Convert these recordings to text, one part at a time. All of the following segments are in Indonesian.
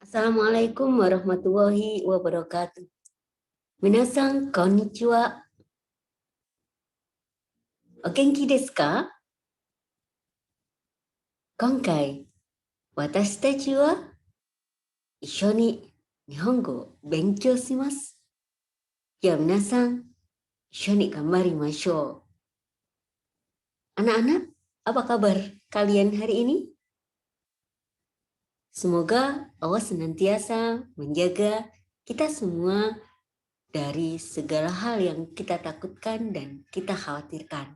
Assalamualaikum warahmatullahi wabarakatuh. Minasan, konnichiwa. O genki desu ka? Konkai, watashi tachi wa issho ni Nihongo o benkyou shimasu. Ya minasan, issho ni ganbarimashou. Anak-anak, apa kabar kalian hari ini? Semoga Allah senantiasa menjaga kita semua dari segala hal yang kita takutkan dan kita khawatirkan.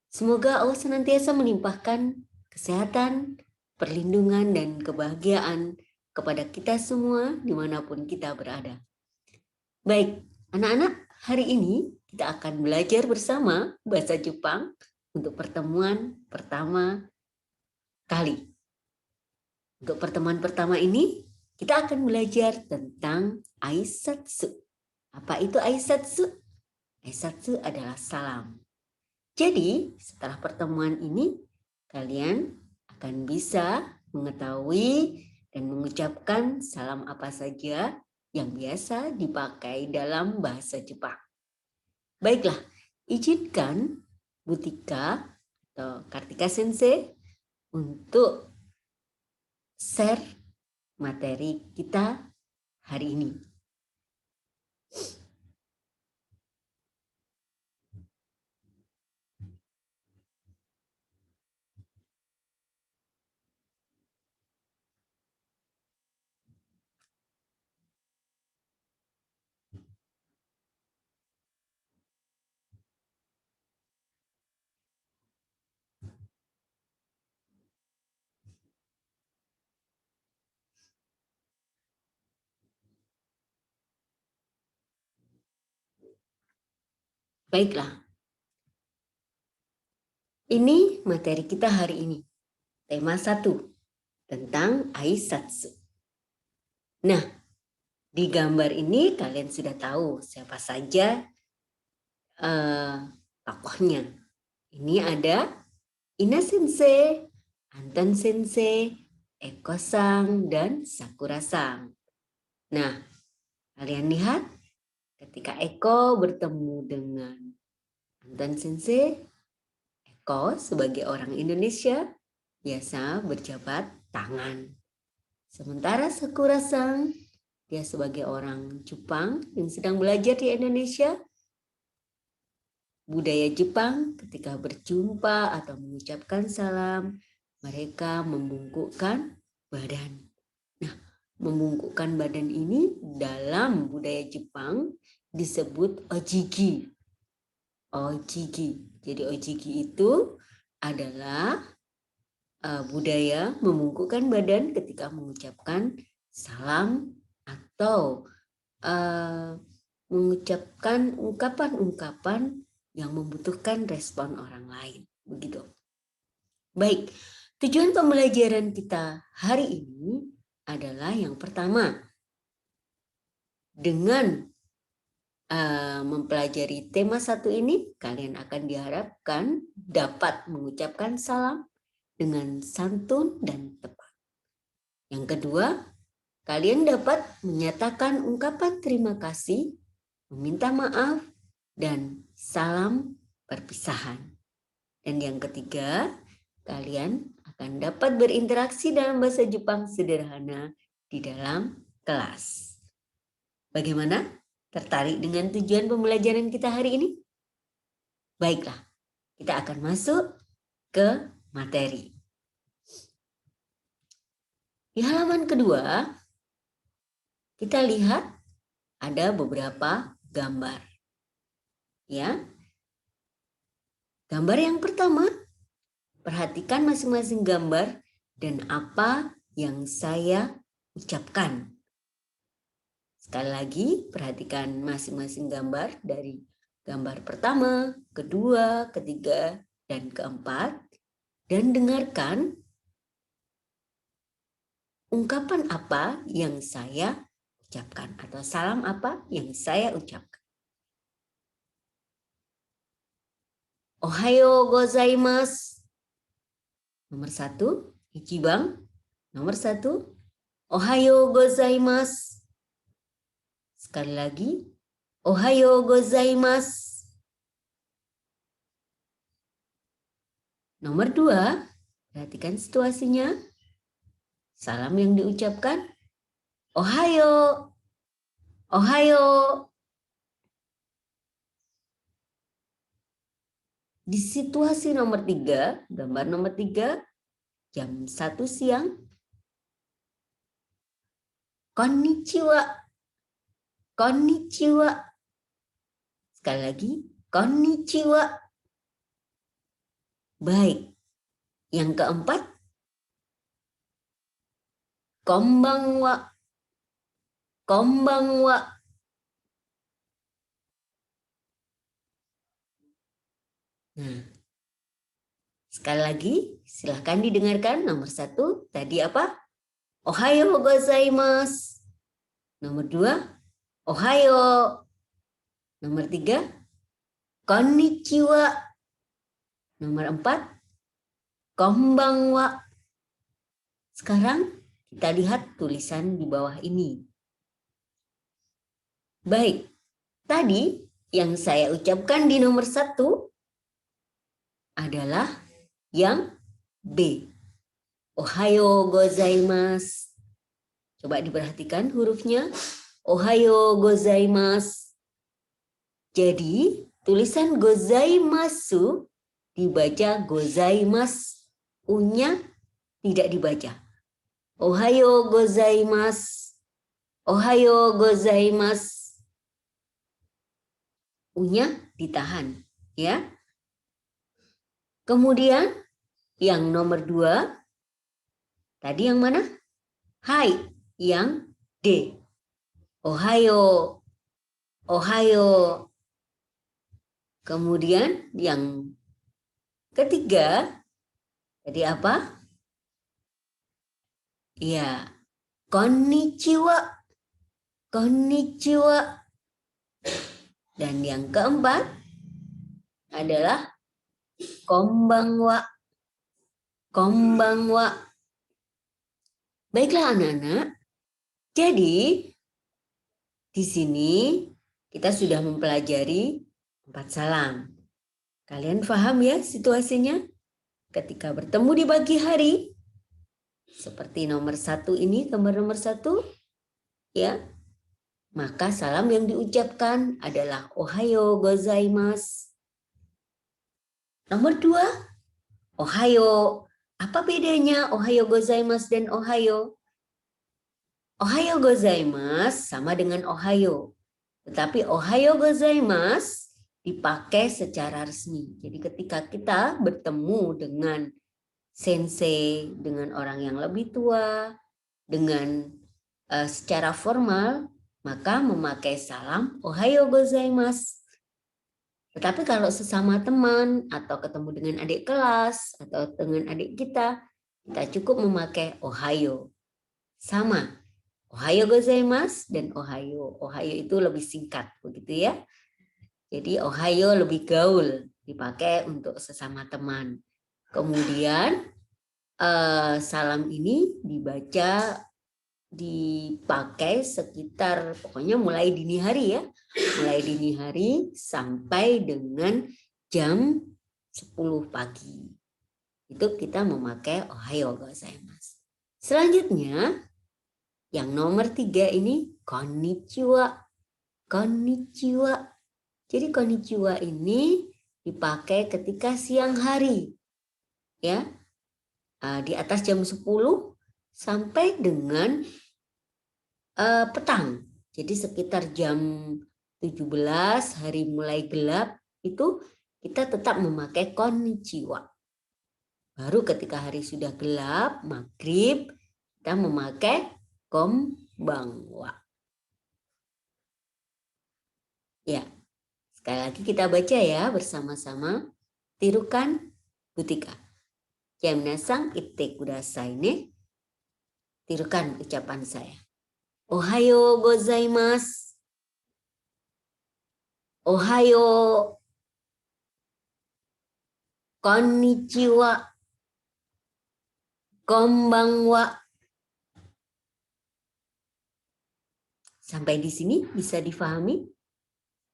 Semoga Allah senantiasa melimpahkan kesehatan, perlindungan, dan kebahagiaan kepada kita semua dimanapun kita berada. Baik, anak-anak, hari ini kita akan belajar bersama bahasa Jepang untuk pertemuan pertama kali. Untuk pertemuan pertama ini, kita akan belajar tentang aisatsu. Apa itu aisatsu? Aisatsu adalah salam. Jadi, setelah pertemuan ini, kalian akan bisa mengetahui dan mengucapkan salam apa saja yang biasa dipakai dalam bahasa Jepang. Baiklah, izinkan Butika atau Kartika Sensei untuk share materi kita hari ini. Baiklah, ini materi kita hari ini. Tema 1 tentang aisatsu. Nah, di gambar ini kalian sudah tahu siapa saja tokohnya. Ini ada Ina Sensei, Anton Sensei, Eko-san, dan Sakura-san. Nah, kalian lihat ketika Eko bertemu dengan Anton Sensei, Eko sebagai orang Indonesia biasa berjabat tangan. Sementara Sakura-san, dia sebagai orang Jepang yang sedang belajar di Indonesia, budaya Jepang ketika berjumpa atau mengucapkan salam, mereka membungkukkan badan. Nah, membungkukkan badan ini dalam budaya Jepang disebut ojigi. Ojigi. Jadi ojigi itu adalah budaya membungkukkan badan ketika mengucapkan salam atau mengucapkan ungkapan-ungkapan yang membutuhkan respon orang lain. Begitu. Baik, tujuan pembelajaran kita hari ini adalah yang pertama, dengan mempelajari tema 1 ini, kalian akan diharapkan dapat mengucapkan salam dengan santun dan tepat. Yang kedua, kalian dapat menyatakan ungkapan terima kasih, meminta maaf, dan salam perpisahan. Dan yang ketiga, kalian akan dapat berinteraksi dalam bahasa Jepang sederhana di dalam kelas. Bagaimana? Tertarik dengan tujuan pembelajaran kita hari ini? Baiklah, kita akan masuk ke materi. Di halaman kedua, kita lihat ada beberapa gambar. Ya. Gambar yang pertama, perhatikan masing-masing gambar dan apa yang saya ucapkan. Sekali lagi, perhatikan masing-masing gambar dari gambar pertama, kedua, ketiga, dan keempat. Dan dengarkan ungkapan apa yang saya ucapkan atau salam apa yang saya ucapkan. Ohayo gozaimasu. Nomor 1, ichiban. Nomor 1, Ohayo gozaimasu. Sekali lagi. Ohayo gozaimasu. Nomor 2, perhatikan situasinya. Salam yang diucapkan. Ohayo. Ohayo. Di situasi nomor 3, gambar nomor 3, jam 1 siang. Konnichiwa. Konnichiwa. Sekali lagi. Konnichiwa. Baik. Yang keempat. Konbanwa. Konbanwa. Nah, sekali lagi, silahkan didengarkan. Nomor 1, tadi apa? Ohayo gozaimasu. Nomor 2, ohayo. Nomor 3, konnichiwa. Nomor 4, konbanwa. Sekarang kita lihat tulisan di bawah ini. Baik, tadi yang saya ucapkan di nomor 1 adalah yang B. Ohayo gozaimasu. Coba diperhatikan hurufnya. Ohayo gozaimasu. Jadi, tulisan gozaimasu dibaca gozaimasu. U-nya tidak dibaca. Ohayo gozaimasu. Ohayo gozaimasu. U-nya ditahan, ya. Kemudian yang nomor 2, tadi yang mana? Hai, yang D. Ohayo. Ohayo. Kemudian yang ketiga, tadi apa? Ya, konnichiwa. Konnichiwa. Dan yang keempat adalah konbanwa. Konbanwa. Baiklah anak-anak. Jadi di sini kita sudah mempelajari 4 salam. Kalian paham ya situasinya? Ketika bertemu di pagi hari, seperti nomor 1 ini, gambar nomor 1, ya, maka salam yang diucapkan adalah ohayo gozaimasu. Nomor 2, ohayo. Apa bedanya ohayo gozaimasu dan ohayo? Ohayo gozaimasu sama dengan ohayo. Tetapi ohayo gozaimasu dipakai secara resmi. Jadi ketika kita bertemu dengan sensei, dengan orang yang lebih tua, dengan secara formal, maka memakai salam ohayo gozaimasu. Tetapi kalau sesama teman atau ketemu dengan adik kelas atau dengan adik kita cukup memakai ohayo. Sama, ohayo gozaimasu dan ohayo. Ohayo itu lebih singkat, begitu ya. Jadi ohayo lebih gaul, dipakai untuk sesama teman. Kemudian salam ini dipakai sekitar pokoknya mulai dini hari ya. Mulai dini hari sampai dengan jam 10 pagi. Itu kita memakai ohayo gozaimasu. Selanjutnya yang nomor 3 ini konnichiwa. Konnichiwa. Jadi konnichiwa ini dipakai ketika siang hari. Ya. Di atas jam 10 sampai dengan petang. Jadi sekitar jam 17 hari mulai gelap itu kita tetap memakai konnichiwa. Baru ketika hari sudah gelap, maghrib, kita memakai konbanwa. Ya, sekali lagi kita baca ya bersama-sama. Tirukan Butika. Minasan itte kudasai ne. Tirukan ucapan saya. Ohayo gozaimasu. Ohayo. Konnichiwa. Konbanwa. Sampai di sini bisa difahami?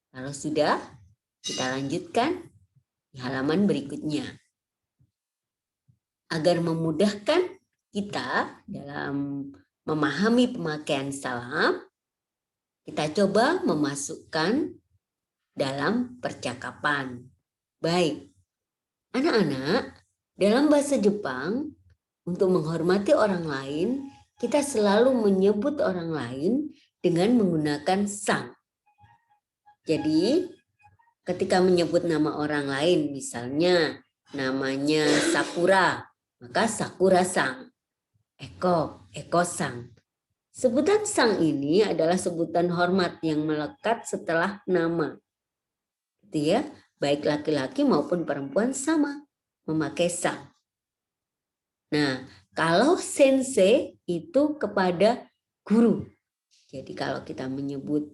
Kalau sudah, kita lanjutkan di halaman berikutnya. Agar memudahkan kita dalam memahami pemakaian salam, kita coba memasukkan dalam percakapan. Baik, anak-anak, dalam bahasa Jepang, untuk menghormati orang lain, kita selalu menyebut orang lain dengan menggunakan sang. Jadi, ketika menyebut nama orang lain, misalnya namanya Sakura, maka Sakura-sang, Eko-sang. Sebutan sang ini adalah sebutan hormat yang melekat setelah nama. Gitu ya, baik laki-laki maupun perempuan sama memakai sang. Nah, kalau sensei itu kepada guru. Jadi kalau kita menyebut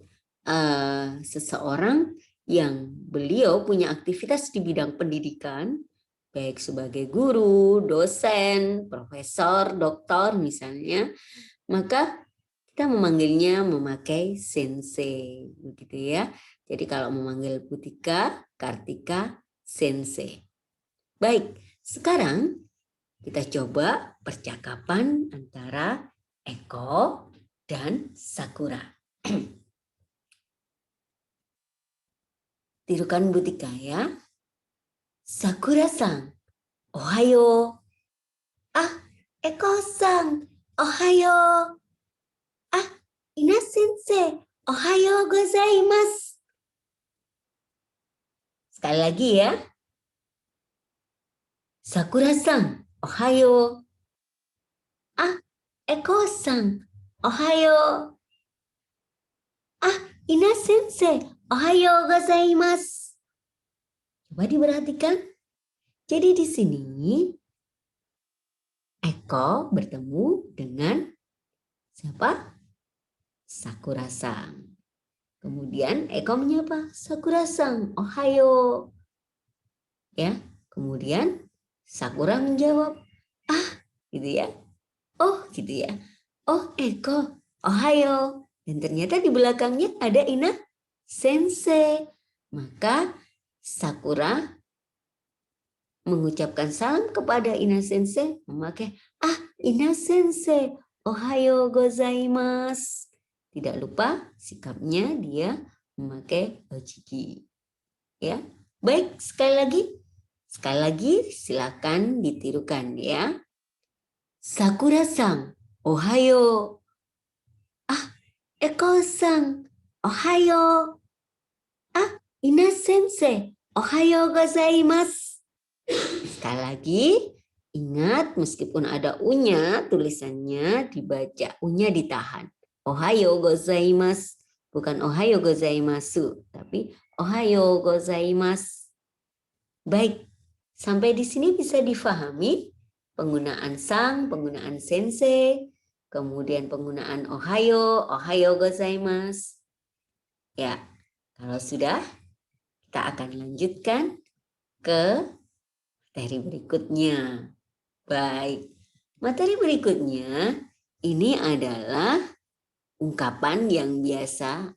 seseorang yang beliau punya aktivitas di bidang pendidikan, baik sebagai guru, dosen, profesor, doktor misalnya, maka kita memanggilnya memakai sensei, begitu ya. Jadi kalau memanggil Butika, Kartika, sensei. Baik, sekarang kita coba percakapan antara Eko dan Sakura. Tirukan Butika ya. Sakura-san, ohayo. Ah, Eko-san, ohayo. Ah, Ina-sensei, ohayo gozaimasu. Sekali lagi ya. Sakura-san, ohayo. Ah, Eko-san, ohayo. Ah, Ina-sensei, ohayo gozaimasu. Coba diperhatikan. Jadi di sini Eko bertemu dengan siapa? Sakura-san. Kemudian Eko menyapa Sakura-san, ohayo. Ya, kemudian Sakura menjawab, ah, gitu ya. Oh, gitu ya. Oh, Eko, ohayo. Dan ternyata di belakangnya ada Ina-sensei. Maka Sakura mengucapkan salam kepada Ina-sensei memakai, ah, Ina-sensei, ohayo gozaimasu. Tidak lupa sikapnya dia memakai ojiki. Ya, baik, sekali lagi. Sekali lagi silakan ditirukan ya. Sakura-san, ohayo. Ah, Eko-san, ohayo. Ah, Ina-sensei, ohayo gozaimasu. Sekali lagi, ingat meskipun ada U-nya, tulisannya dibaca, U-nya ditahan. Ohayo gozaimasu, bukan ohayo gozaimasu, tapi ohayo gozaimasu. Baik, sampai di sini bisa difahami penggunaan sang, penggunaan sensei, kemudian penggunaan ohayo, ohayo gozaimasu. Ya, kalau sudah, kita akan lanjutkan ke materi berikutnya. Baik, materi berikutnya ini adalah ungkapan yang biasa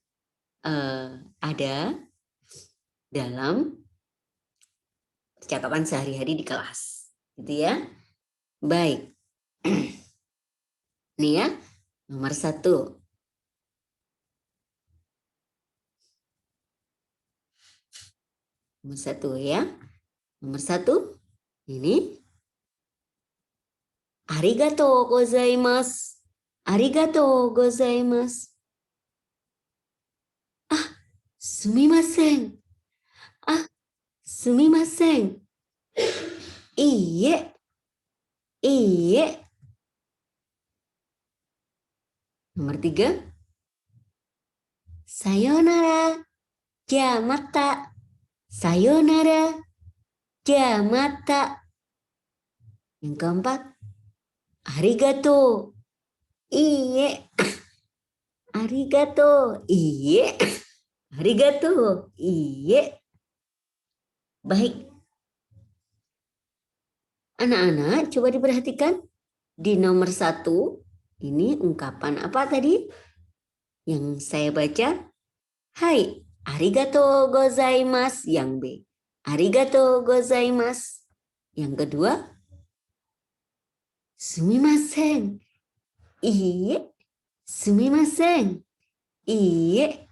ada dalam percakapan sehari-hari di kelas, gitu ya. Baik, ini ya, nomor 1. Nomor 1 ya. Nomor 1 ini. Arigatou gozaimasu. Arigatou gozaimasu. Ah, sumimasen. Ah, sumimasen. Iie. Iie. Nomor 3. Sayonara. Ja mata. Sayonara. Ja mata. Yang keempat. Arigatou. Iie. Arigatou. Iie. Arigatou. Iie. Baik. Anak-anak, coba diperhatikan. Di nomor 1, ini ungkapan apa tadi? Yang saya baca, hai, arigatou gozaimasu. Yang B, arigatou gozaimasu. Yang kedua, sumimasen. Iye, sumimasen. Iye.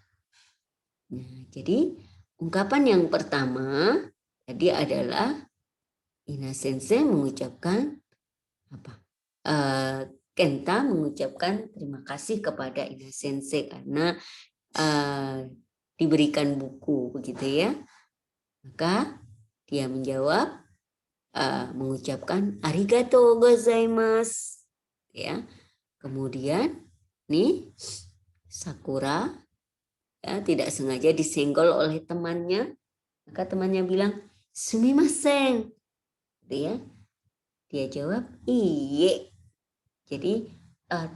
Nah, jadi ungkapan yang pertama tadi adalah Ina Sensei mengucapkan apa? Kenta mengucapkan terima kasih kepada Ina Sensei karena diberikan buku begitu ya. Maka dia menjawab mengucapkan arigatou gozaimasu ya. Kemudian nih Sakura ya tidak sengaja disenggol oleh temannya, maka temannya bilang sumimasen, gitu ya. Dia jawab iye, jadi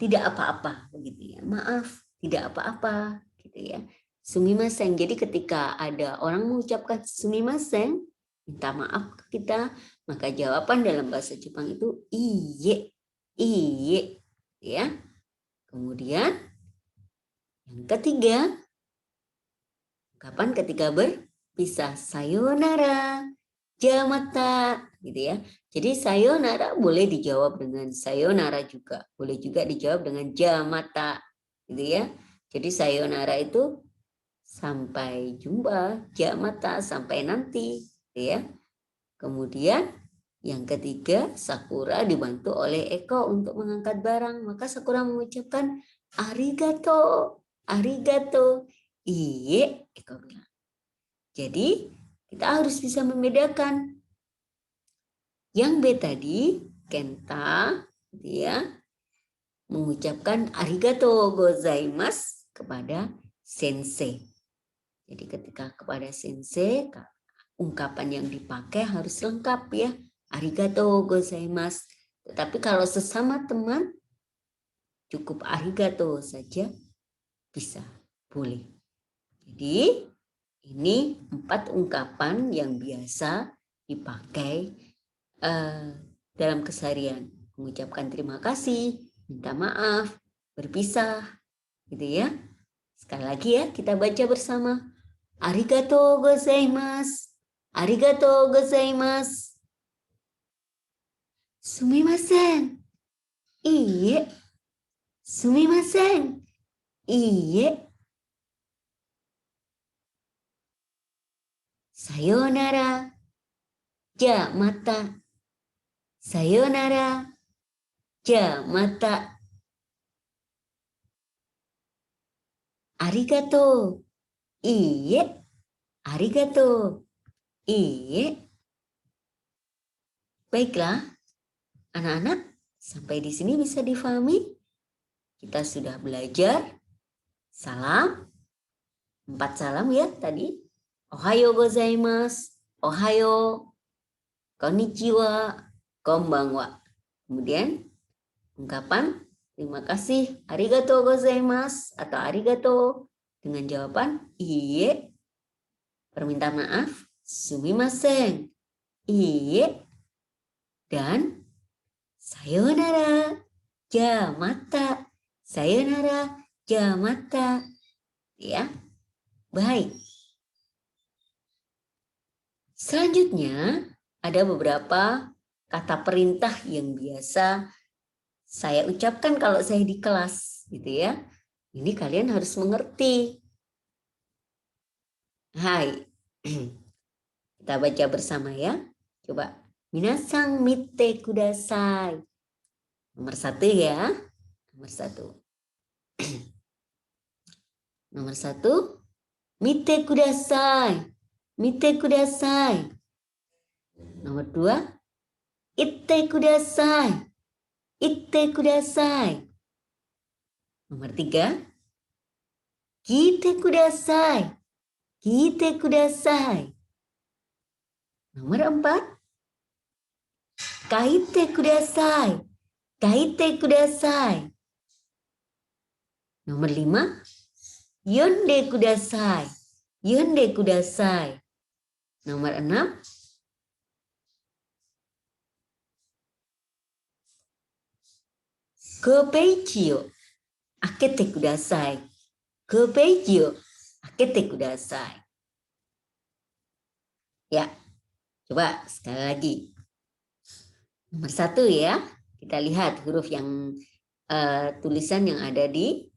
tidak apa-apa begitu ya, maaf tidak apa-apa gitu ya. Sumimasen, jadi ketika ada orang mengucapkan sumimasen minta maaf ke kita, maka jawaban dalam bahasa Jepang itu iye, iye ya. Kemudian yang ketiga, kapan ketika berpisah, sayonara, jamata, gitu ya. Jadi sayonara boleh dijawab dengan sayonara juga, boleh juga dijawab dengan jamata, gitu ya. Jadi sayonara itu sampai jumpa, jamata sampai nanti, gitu ya. Kemudian yang ketiga, Sakura dibantu oleh Eko untuk mengangkat barang, maka Sakura mengucapkan arigato, arigato. Iye, Eko bilang. Jadi kita harus bisa membedakan. Yang B tadi, Kenta, dia mengucapkan arigatou gozaimasu kepada sensei. Jadi ketika kepada sensei, ungkapan yang dipakai harus lengkap ya. Arigatou gozaimasu. Tetapi kalau sesama teman, cukup arigatou saja bisa, boleh. Jadi ini 4 ungkapan yang biasa dipakai dalam keseharian. Mengucapkan terima kasih, minta maaf, berpisah, gitu ya. Sekali lagi ya, kita baca bersama. Arigatou gozaimasu. Arigatou gozaimasu. Sumimasen. Iye. Sumimasen. Iye. Sayonara. Ja mata. Sayonara. Ja mata. Arigatou. Iye. Arigatou. Iye. Baiklah, anak-anak, sampai di sini bisa difahami? Kita sudah belajar salam, 4 salam ya tadi. Ohayo gozaimasu, ohayo, konnichiwa, konbanwa. Kemudian ungkapan terima kasih, arigatou gozaimasu atau arigato dengan jawaban iye. Permintaan maaf, sumimasen, iye. Dan sayonara, ja mata, sayonara, ja mata. Ya, baik. Selanjutnya ada beberapa kata perintah yang biasa saya ucapkan kalau saya di kelas, gitu ya. Ini kalian harus mengerti. Hai, kita baca bersama ya. Coba. Minasang mite kudasai. Nomor 1 ya. Nomor 1. Nomor 1. Mite kudasai. Mite kudasai. Nomor 2. Itte kudasai. Itte kudasai. Nomor 3. Kite kudasai. Kite kudasai. Nomor 4. Kaite kudasai. Kaite kudasai. Nomor 5. Yonde kudasai. Yonde kudasai. Nomor 6. Kopeichi o akete kudasai. 5ページを開けてください. Ya, coba sekali lagi. Nomor 1 ya, kita lihat huruf yang tulisan yang ada di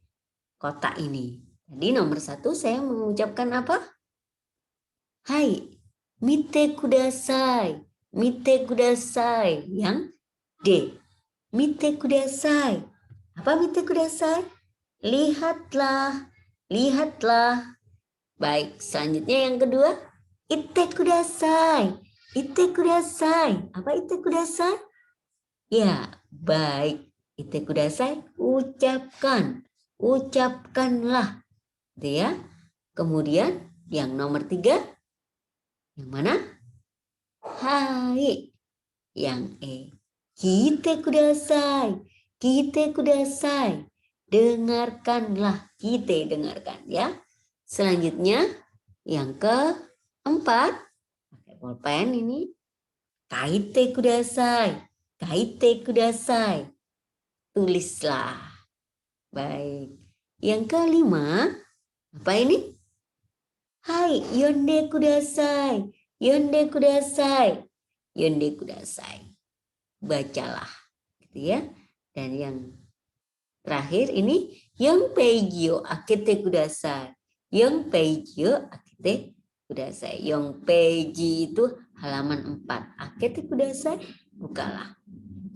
kotak ini. Tadi nomor 1 saya mengucapkan apa? Hai, mite kudasai, mite kudasai. Yang D, mite kudasai. Apa mite kudasai? Lihatlah, lihatlah. Baik, selanjutnya yang kedua, ite kudasai, ite kudasai. Apa ite kudasai? Ya, baik. Ite kudasai, ucapkan, ucapkanlah. Gitu ya. Kemudian yang nomor 3, yang mana? Hai. Yang E, kite kudasai, kite kudasai. Dengarkanlah, kite dengarkan ya. Selanjutnya yang keempat, pakai pulpen ini, kaite kudasai, kaite kudasai. Tulislah. Baik. Yang kelima, apa ini? Hai, yonde kudasai, yonde kudasai, yonde kudasai. Bacalah, gitu ya. Dan yang terakhir ini, yang peijio akete kudasai. Yang peijio akete kudasai. Yang peiji itu halaman 4. Akete kudasai, bukalah.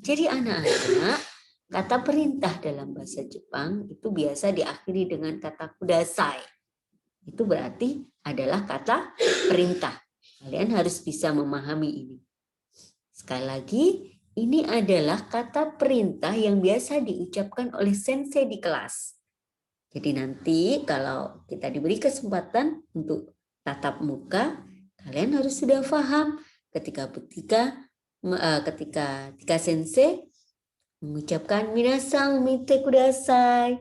Jadi anak-anak, kata perintah dalam bahasa Jepang itu biasa diakhiri dengan kata kudasai. Itu berarti adalah kata perintah. Kalian harus bisa memahami ini. Sekali lagi, ini adalah kata perintah yang biasa diucapkan oleh sensei di kelas. Jadi nanti kalau kita diberi kesempatan untuk tatap muka, kalian harus sudah paham ketika sensei mengucapkan minasang mite kudasai,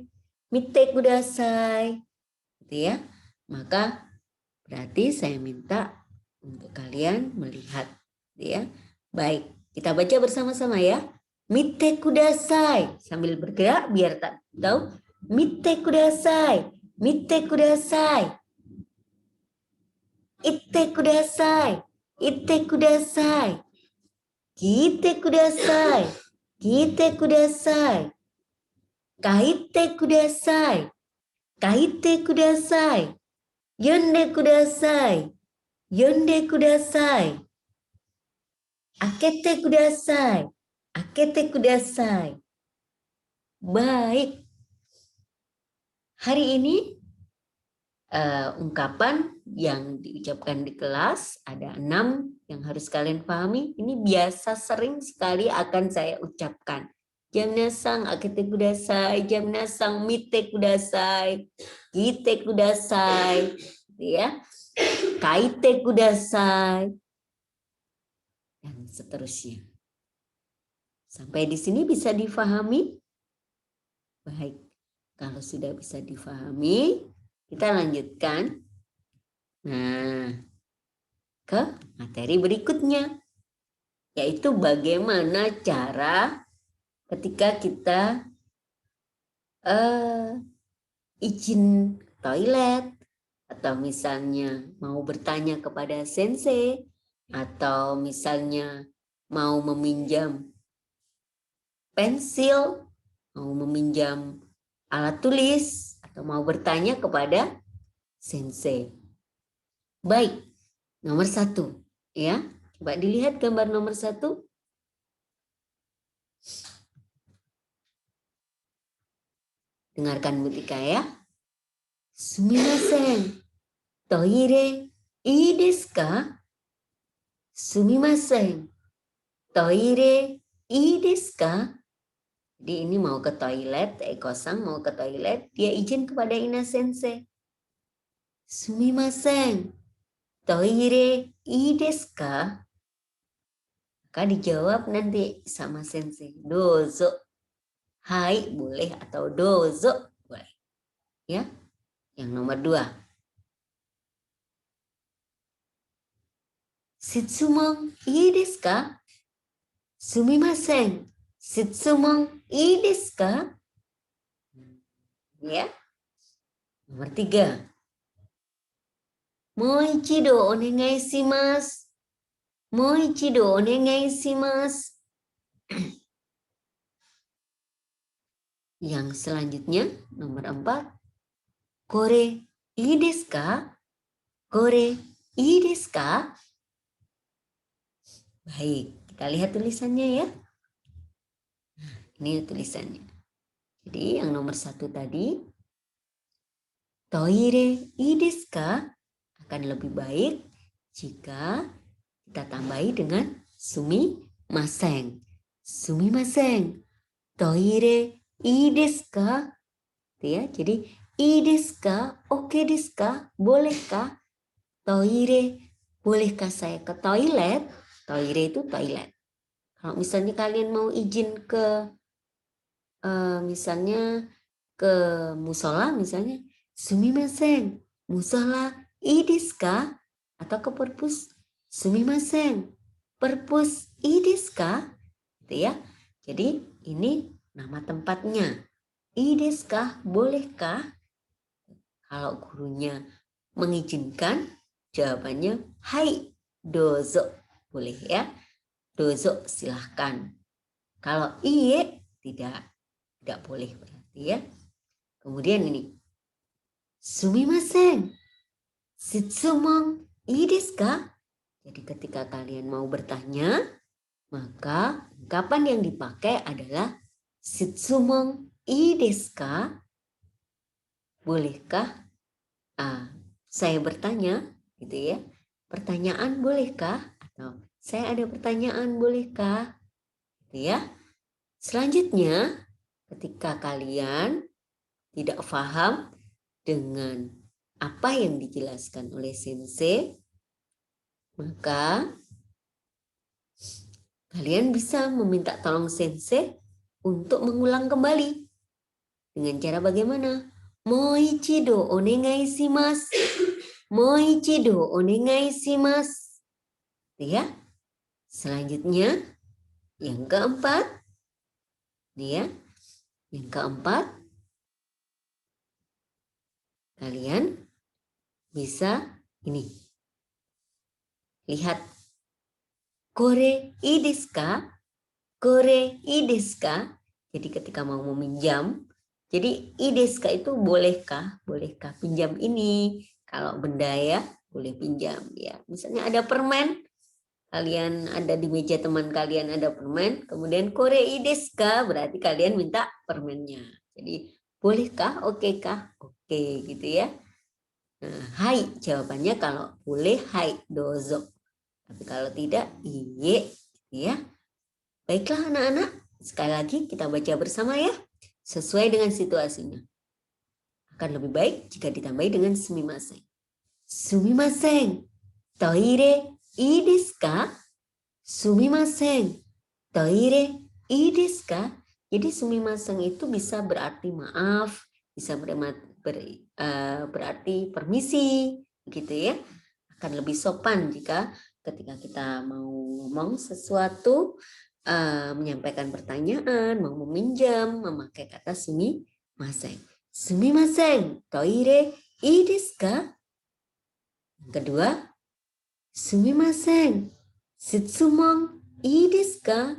gitu ya. Maka berarti saya minta untuk kalian melihat, gitu ya. Baik, kita baca bersama-sama ya. Mite kudasai, sambil bergerak biar tak tahu. Mite kudasai, mite kudasai. Itte kudasai, itte kudasai. Kite kudasai, kite kudasai. Kaite kudasai, kaite kudasai. Yonde kudasai, yonde kudasai. Akete kudasai, akete kudasai. Baik. Hari ini ungkapan yang diucapkan di kelas ada 6 yang harus kalian pahami. Ini biasa sering sekali akan saya ucapkan. Jamnasang akete kudasai, jamnasang mite kudasai, kite kudasai, ya. Kaite kudasai dan seterusnya. Sampai di sini bisa difahami? Baik. Kalau sudah bisa difahami, kita lanjutkan. Nah, ke materi berikutnya, yaitu bagaimana cara ketika kita izin toilet, atau misalnya mau bertanya kepada sensei, atau misalnya mau meminjam pensil, mau meminjam alat tulis, atau mau bertanya kepada sensei. Baik, nomor 1 ya. Coba dilihat gambar nomor 1. Dengarkan Mutika ya. Sumimasen, toire ii desu ka? Sumimasen, toire ii desu ka? Jadi ini mau ke toilet, kosang mau ke toilet, dia izin kepada Ina Sensei. Sumimasen, toire ii desu ka? Maka dijawab nanti sama Sensei, dozo. Hai boleh atau dozo boleh. Ya. Yang nomor 2. Shitsumon ii desu ka? Sumimasen. Shitsumon ii desu ka? Ya. Nomor 3. Moichido onegai shimasu. Moichido onegai shimasu. Yang selanjutnya, nomor 4. Kore ii desu ka? Kore ii desu ka? Baik, kita lihat tulisannya ya. Ini tulisannya. Jadi yang nomor 1 tadi, toire ii desu ka? Akan lebih baik jika kita tambahi dengan sumimasen. Sumimasen. Toire ii desu ka? Ya, jadi ii desu ka? Oke desu ka? Bolehkah? Toire, bolehkah saya ke toilet? Toire itu toilet. Kalau misalnya kalian mau izin ke misalnya ke musola misalnya, sumimasen, musola ii desu ka? Atau ke perpus, sumimasen, perpus ii desu ka? Gitu ya. Jadi ini nama tempatnya. Ii desu ka? Bolehkah? Kalau gurunya mengizinkan, jawabannya hai, dozo. Boleh ya. Dozo silahkan. Kalau iye tidak boleh berarti ya. Kemudian ini. Sumimasen. Shitsumon ii desu ka? Jadi ketika kalian mau bertanya, maka ungkapan yang dipakai adalah shitsumon ii desu ka? Bolehkah saya bertanya, gitu ya. Pertanyaan bolehkah? Atau saya ada pertanyaan bolehkah? Gitu ya. Selanjutnya, ketika kalian tidak paham dengan apa yang dijelaskan oleh sensei, maka kalian bisa meminta tolong sensei untuk mengulang kembali. Dengan cara bagaimana? Moichido onegai shimasu. Moichido onegai shimasu. Ya. Selanjutnya yang keempat. Ya. Yang keempat, kalian bisa ini. Lihat. Kore ii desu ka? Kore ii desu ka? Jadi ketika mau meminjam, jadi ii desu ka itu bolehkah? Bolehkah pinjam ini? Kalau benda ya, boleh pinjam ya. Misalnya ada permen, kalian ada di meja teman kalian ada permen, kemudian kore ii desu ka? Berarti kalian minta permennya. Jadi bolehkah? Okekah? Oke gitu ya. Nah, hai jawabannya kalau boleh hai dozo. Tapi kalau tidak iye gitu ya. Baiklah anak-anak, sekali lagi kita baca bersama ya. Sesuai dengan situasinya. Akan lebih baik jika ditambahi dengan sumimasen. Sumimasen, toire ii desu ka? Sumimasen, toire ii desu ka? Jadi sumimasen itu bisa berarti maaf, bisa berarti permisi, gitu ya. Akan lebih sopan jika ketika kita mau ngomong sesuatu, menyampaikan pertanyaan, mau meminjam, memakai kata sumimasen. Sumimasen, toire ii desu ka? Yang kedua, sumimasen, shitsumon ii desu ka?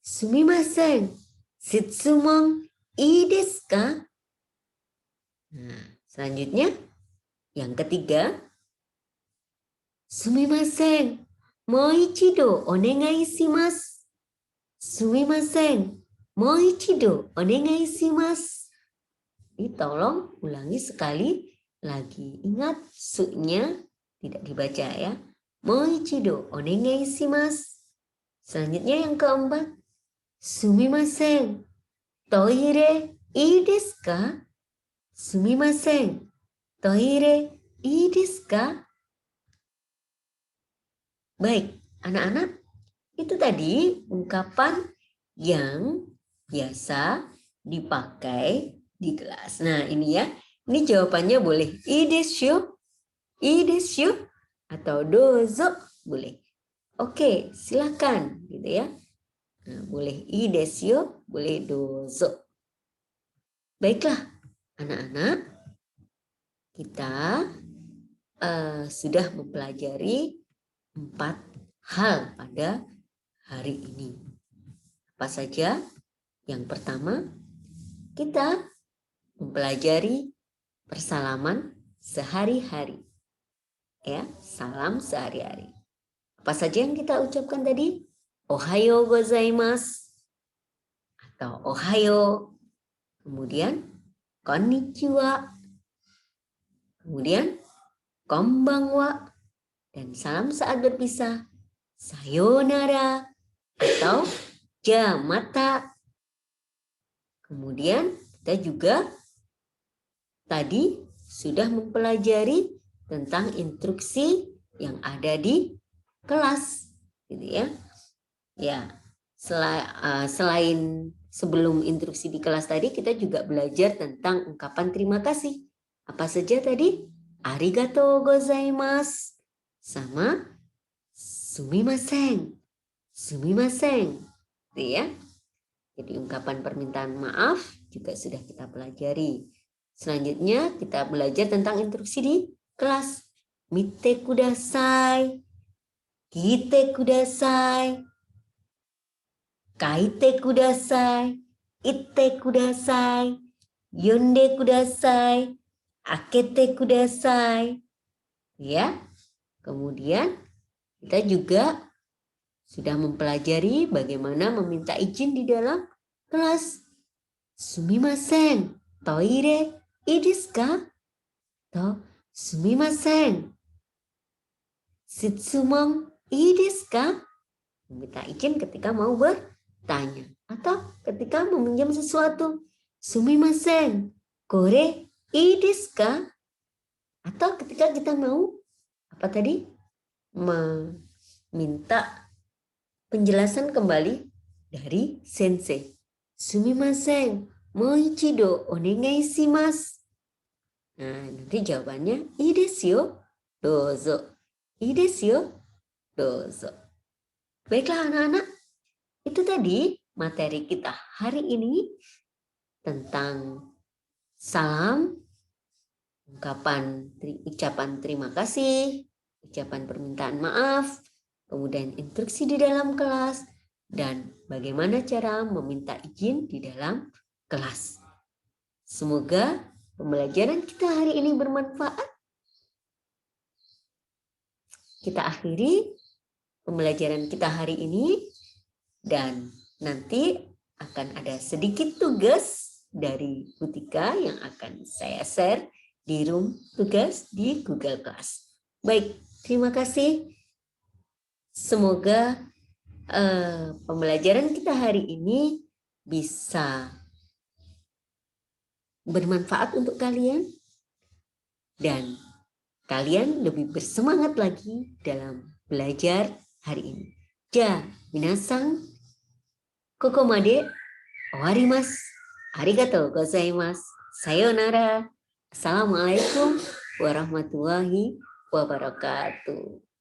Sumimasen, shitsumon ii desu ka? Nah, selanjutnya yang ketiga, sumimasen, moichido onegai shimasu. Sumimasen, moichido onegai shimasu. Ini tolong ulangi sekali lagi. Ingat su-nya tidak dibaca ya. Moichido onegai shimasu. Selanjutnya yang keempat, sumimasen, toire ii desu ka? Sumimasen, toire ii desu ka? Baik, anak-anak, itu tadi ungkapan yang biasa dipakai di kelas. Nah, ini ya. Ini jawabannya boleh ii desu, atau dozo, boleh. Oke, silakan gitu ya. Nah, boleh ii desu, boleh dozo. Baiklah, anak-anak, kita sudah mempelajari 4 hal pada hari ini. Apa saja? Yang pertama, kita mempelajari persalaman sehari-hari. Ya, salam sehari-hari. Apa saja yang kita ucapkan tadi? Ohayo gozaimasu atau ohayo. Kemudian konnichiwa. Kemudian konbanwa. Dan salam saat berpisah, sayonara atau jamata. Kemudian kita juga tadi sudah mempelajari tentang instruksi yang ada di kelas, gitu ya. Ya, selain sebelum instruksi di kelas tadi, kita juga belajar tentang ungkapan terima kasih. Apa saja tadi? Arigatou gozaimasu. Sama sumimasen, sumimasen, gitu ya. Jadi ungkapan permintaan maaf juga sudah kita pelajari. Selanjutnya kita belajar tentang instruksi di kelas. Mite kudasai, kite kudasai, kaite kudasai, itte kudasai, yonde kudasai, akete kudasai, ya. Kemudian kita juga sudah mempelajari bagaimana meminta izin di dalam kelas. Sumimasen, toire ii desu ka? Atau sumimasen, shitsumon ii desu ka? Meminta izin ketika mau bertanya atau ketika meminjam sesuatu. Sumimasen, kore ii desu ka? Atau ketika kita mau apa tadi? Meminta penjelasan kembali dari sensei. Sumimasen, mou ichido onegai shimasu. Nah, nanti jawabannya ii desu yo, dozo. Ii desu yo, dozo. Baiklah anak-anak, itu tadi materi kita hari ini tentang salam, ucapan terima kasih, ucapan permintaan maaf, kemudian instruksi di dalam kelas, dan bagaimana cara meminta izin di dalam kelas. Semoga pembelajaran kita hari ini bermanfaat. Kita akhiri pembelajaran kita hari ini, dan nanti akan ada sedikit tugas dari Butika yang akan saya share di room tugas di Google Class. Baik, terima kasih. Semoga pembelajaran kita hari ini bisa bermanfaat untuk kalian dan kalian lebih bersemangat lagi dalam belajar hari ini. Ja, minasan, kokomade owarimasu. Arigatou gozaimasu. Sayonara. Assalamualaikum warahmatullahi wabarakatuh.